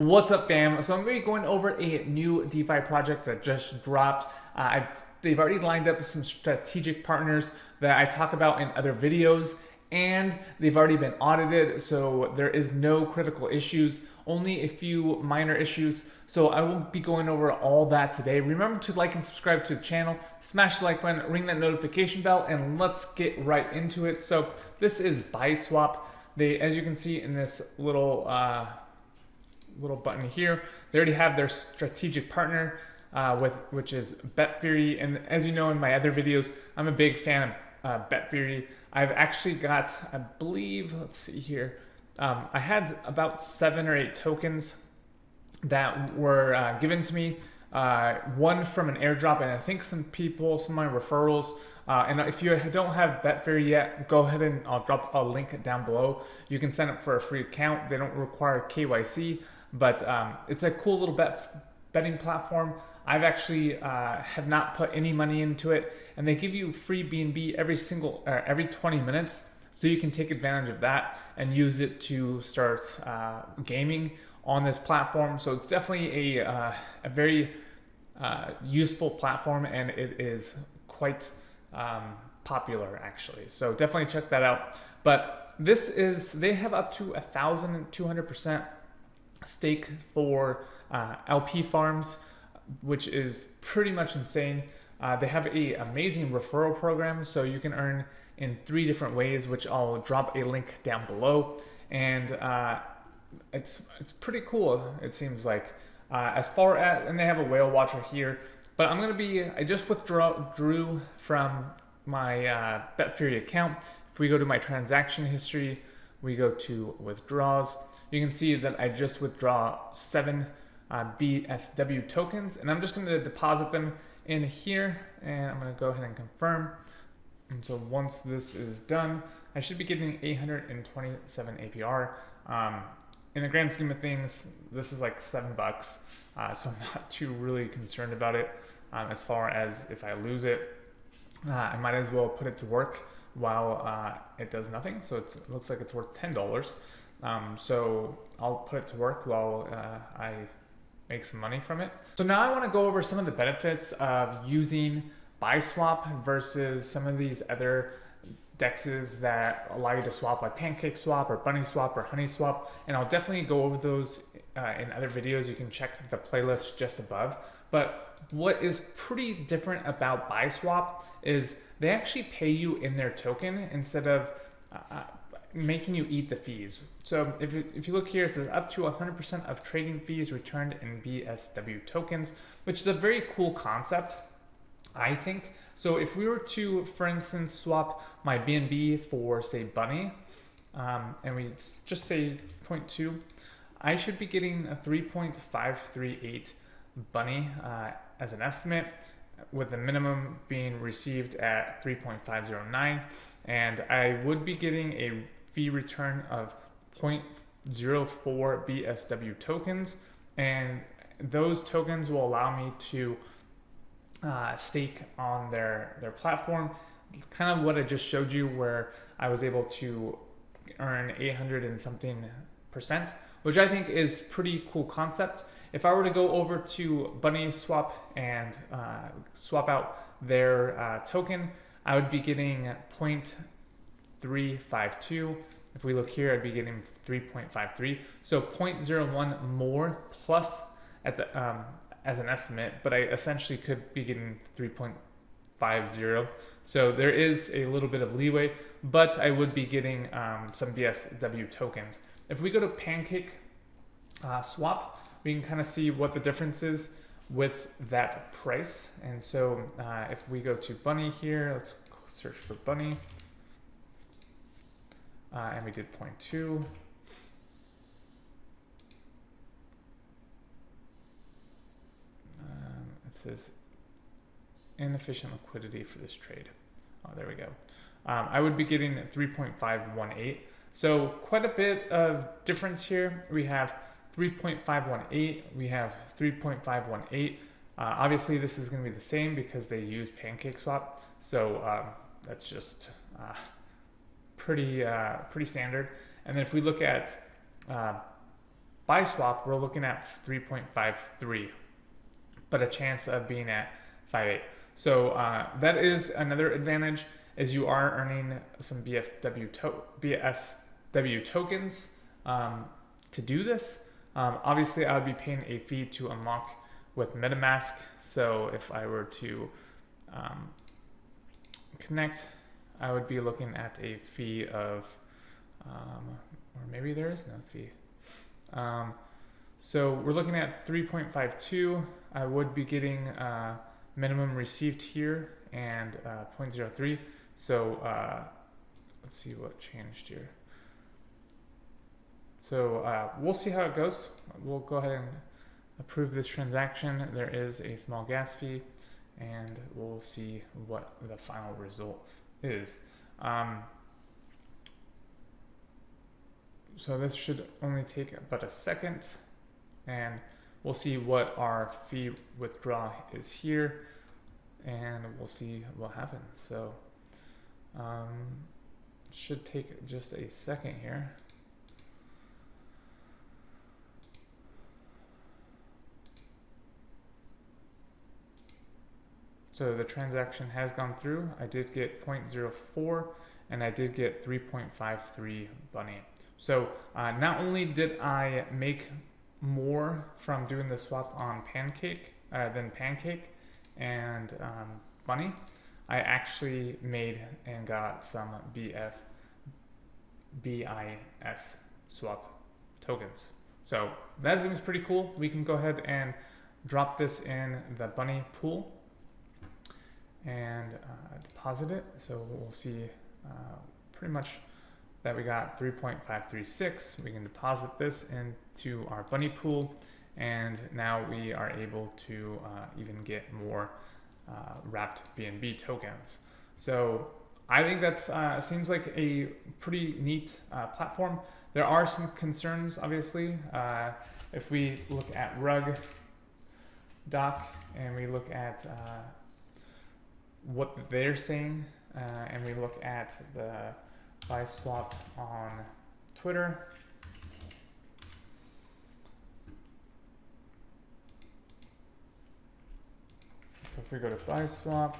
What's up, fam? So I'm going to be going over a new DeFi project that just dropped. They've already lined up some strategic partners that I talk about in other videos, and they've already been audited, so there is no critical issues, only a few minor issues. So I will be going over all that today. Remember to like and subscribe to the channel, smash the like button, ring that notification bell, and let's get right into it. So this is Biswap. As you can see in this little button here, they already have their strategic partner which is Betfury. And as you know in my other videos, I'm a big fan of Betfury. I've actually got, I believe, let's see here, I had about 7 or 8 tokens that were given to me. One from an airdrop, and I think some of my referrals. And if you don't have Betfair yet, go ahead and I'll drop a link down below. You can sign up for a free account. They don't require KYC, but it's a cool little betting platform. I've actually have not put any money into it, and they give you free BNB every 20 minutes, so you can take advantage of that and use it to start gaming on this platform. So it's definitely a very useful platform, and it is quite popular actually. So definitely check that out. But they have up to 1,200% stake for LP farms, which is pretty much insane. They have an amazing referral program, so you can earn in 3 different ways, which I'll drop a link down below. And it's pretty cool, it seems like. And they have a whale watcher here. But I just withdrew from my Betfury account. If we go to my transaction history, we go to withdrawals, you can see that I just withdraw 7 BSW tokens, and I'm just going to deposit them in here, and I'm going to go ahead and confirm. And so once this is done, I should be getting 827 APR. In the grand scheme of things, this is like $7, so I'm not too really concerned about it. As far as if I lose it, I might as well put it to work while it does nothing. So it looks like it's worth $10. So I'll put it to work while I make some money from it. So now I want to go over some of the benefits of using Biswap versus some of these other dexes that allow you to swap, like PancakeSwap or BunnySwap or HoneySwap, and I'll definitely go over those in other videos. You can check the playlist just above. But what is pretty different about Biswap is they actually pay you in their token instead of making you eat the fees. So if you look here, it says up to 100% of trading fees returned in BSW tokens, which is a very cool concept, I think. So if we were to, for instance, swap my BNB for, say, Bunny, and we just say 0.2, I should be getting a 3.538 Bunny as an estimate, with the minimum being received at 3.509, and I would be getting a fee return of 0.04 BSW tokens, and those tokens will allow me to stake on their platform, kind of what I just showed you, where I was able to earn 800 and something %, which I think is pretty cool concept. If I were to go over to BunnySwap and swap out their token, I would be getting 0.352. If we look here, I'd be getting 3.53. So 0.01 more plus at the as an estimate, but I essentially could be getting 3.50. So there is a little bit of leeway, but I would be getting some BSW tokens. If we go to PancakeSwap, we can kind of see what the difference is with that price. And so if we go to Bunny here, let's search for Bunny, and we did 0.2. It says inefficient liquidity for this trade. Oh, there we go. I would be getting 3.518. So quite a bit of difference here. We have 3.518, we have 3.518. Obviously this is going to be the same because they use PancakeSwap, so that's just pretty standard. And then if we look at Biswap, we're looking at 3.53, but a chance of being at 5.8. So that is another advantage, as you are earning some BSW tokens to do this. Obviously, I would be paying a fee to unlock with MetaMask. So if I were to connect, I would be looking at a fee of, or maybe there is no fee. So we're looking at 3.52. I would be getting minimum received here and 0.03. So let's see what changed here. So we'll see how it goes. We'll go ahead and approve this transaction. There is a small gas fee, and we'll see what the final result is. So this should only take but a second, and we'll see what our fee withdrawal is here, and we'll see what happens. So should take just a second here. So the transaction has gone through. I did get 0.04 and I did get 3.53 bunny. So not only did I make more from doing the swap on Pancake than Pancake and Bunny, I actually made and got some BIS swap tokens. So that seems pretty cool. We can go ahead and drop this in the Bunny pool and deposit it. So we'll see pretty much that we got 3.536. We can deposit this into our Bunny pool, and now we are able to even get more wrapped BNB tokens. So I think that's seems like a pretty neat platform. There are some concerns, obviously. If we look at Rug Doc and we look at what they're saying, and we look at the Biswap on Twitter. So if we go to Biswap,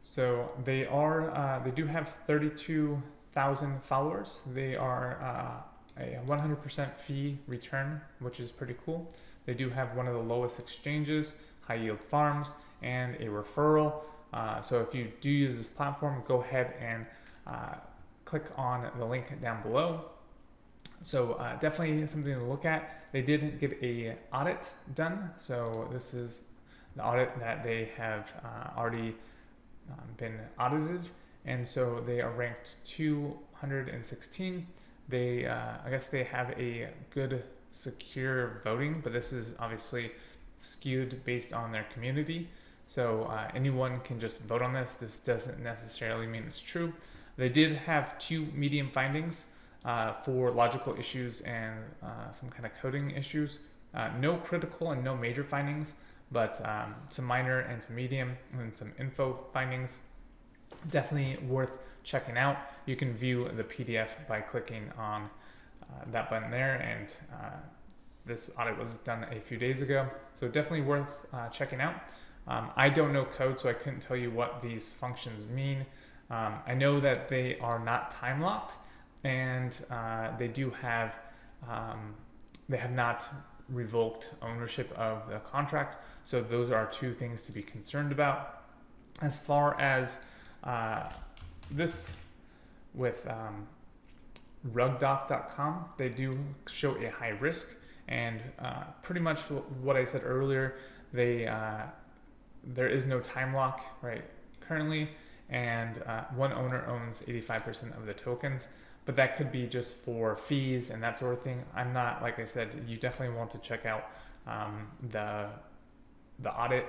so they are they do have 32,000 followers. They are a 100% fee return, which is pretty cool. They do have one of the lowest exchanges, high yield farms, and a referral. So if you do use this platform, go ahead and click on the link down below. So definitely something to look at. They did get a audit done. So this is the audit that they have already been audited. And so they are ranked 216. They, I guess they have a good secure voting, but this is obviously skewed based on their community. So anyone can just vote on this. This doesn't necessarily mean it's true. They did have 2 medium findings for logical issues and some kind of coding issues. No critical and no major findings, but some minor and some medium and some info findings. Definitely worth checking out. You can view the PDF by clicking on that button there, and this audit was done a few days ago. So definitely worth checking out. I don't know code, so I couldn't tell you what these functions mean. I know that they are not time locked, and they do have, they have not revoked ownership of the contract. So those are 2 things to be concerned about. As far as this with rugdoc.com, they do show a high risk, and pretty much what I said earlier, they there is no time lock right currently, and one owner owns 85% of the tokens, but that could be just for fees and that sort of thing. I'm not, like I said, you definitely want to check out the audit.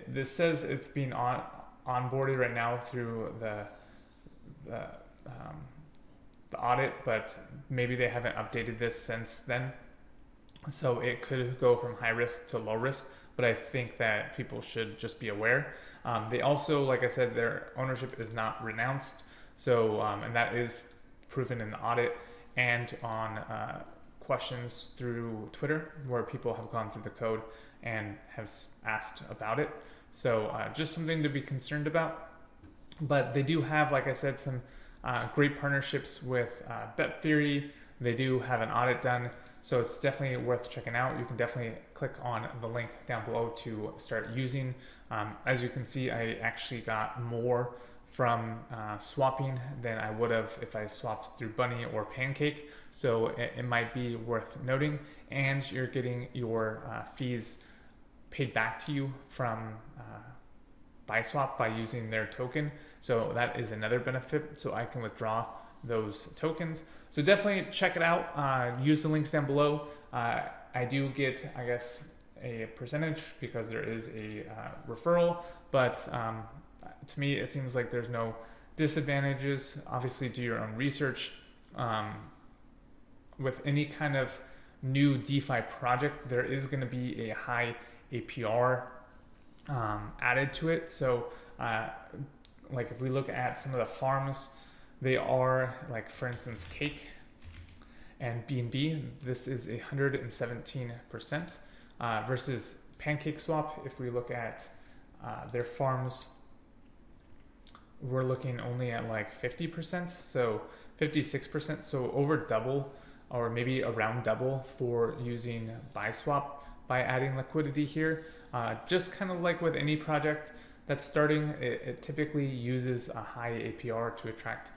This says it's being onboarded right now through the audit, but maybe they haven't updated this since then. So it could go from high risk to low risk, but I think that people should just be aware. They also, like I said, their ownership is not renounced. So, and that is proven in the audit and on questions through Twitter where people have gone through the code and have asked about it. So just something to be concerned about. But they do have, like I said, some great partnerships with Betfury. They do have an audit done, so it's definitely worth checking out. You can definitely click on the link down below to start using. As you can see, I actually got more from swapping than I would have if I swapped through Bunny or Pancake. So it might be worth noting, and you're getting your fees paid back to you from Biswap by using their token. So that is another benefit. So I can withdraw those tokens. So definitely check it out. Use the links down below. I do get, I guess, a percentage because there is a referral, but to me, it seems like there's no disadvantages. Obviously, do your own research. With any kind of new DeFi project, there is going to be a high APR added to it. So like if we look at some of the farms, they are like, for instance, Cake and BNB, this is 117% versus PancakeSwap. If we look at their farms, we're looking only at like 50%, so 56%, so over double or maybe around double for using Biswap by adding liquidity here. Just kind of like with any project that's starting, it typically uses a high APR to attract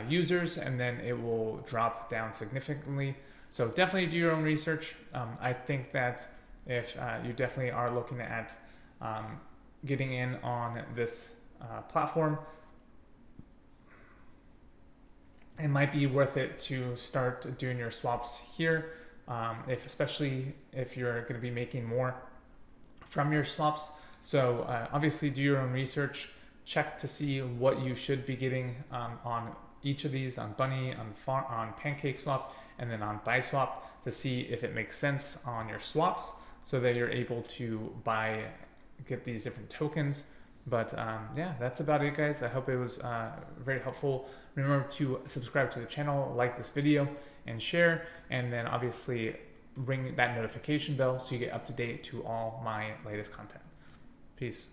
users, and then it will drop down significantly. So definitely do your own research. I think that if you definitely are looking at getting in on this platform, it might be worth it to start doing your swaps here, especially if you're going to be making more from your swaps. So obviously do your own research, check to see what you should be getting on each of these, on Bunny, on PancakeSwap, and then on Biswap, to see if it makes sense on your swaps so that you're able to get these different tokens. But yeah, that's about it, guys. I hope it was very helpful. Remember to subscribe to the channel, like this video, and share, and then obviously ring that notification bell so you get up to date to all my latest content. Peace.